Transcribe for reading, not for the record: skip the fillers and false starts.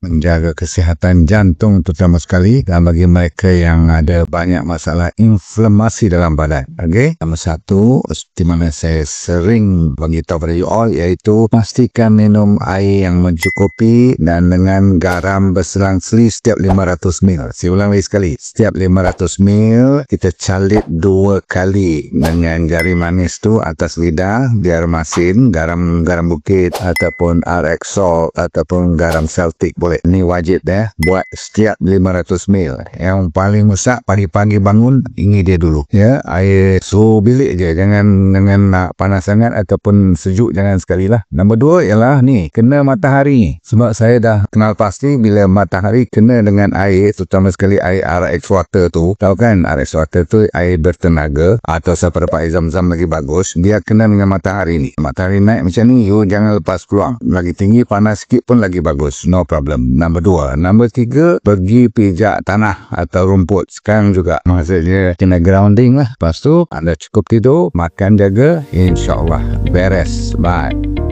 menjaga kesihatan jantung terutama sekali, dan bagi mereka yang ada banyak masalah inflamasi dalam badan. Okey, nombor satu, seperti mana saya sering bagi tahu pada you all, iaitu pastikan minum air yang mencukupi dan dengan garam berselang-seli setiap 500 ml. Saya ulang lagi sekali, setiap 500 ml kita calit 2 kali dengan jari manis tu atas lidah, biar masin, garam bukit ataupun RX salt ataupun garam Celtic boleh. Ini wajib buat setiap 500 ml. Yang paling besar pagi-pagi bangun, ini dia dulu. Ya, air suhu bilik je, jangan nak panas sangat ataupun sejuk, jangan sekali lah. Nombor 2 ialah ni, kena matahari. Sebab saya dah kenal pasti bila matahari kena dengan air, terutama sekali air RX water tu. Tahu kan, RX water tu air bertenaga atau seperti air zam-zam lagi bagus. Dia kena dengan matahari ni. Matahari naik macam ni, you jangan lepas keluar. Lagi tinggi, panas sikit pun lagi bagus. No problem. Nombor 2. Nombor 3, pergi pijak tanah atau rumput. Sekarang juga maksudnya kena grounding lah. Lepas tu anda cukup tidur, makan jaga, insyaAllah beres. Bye.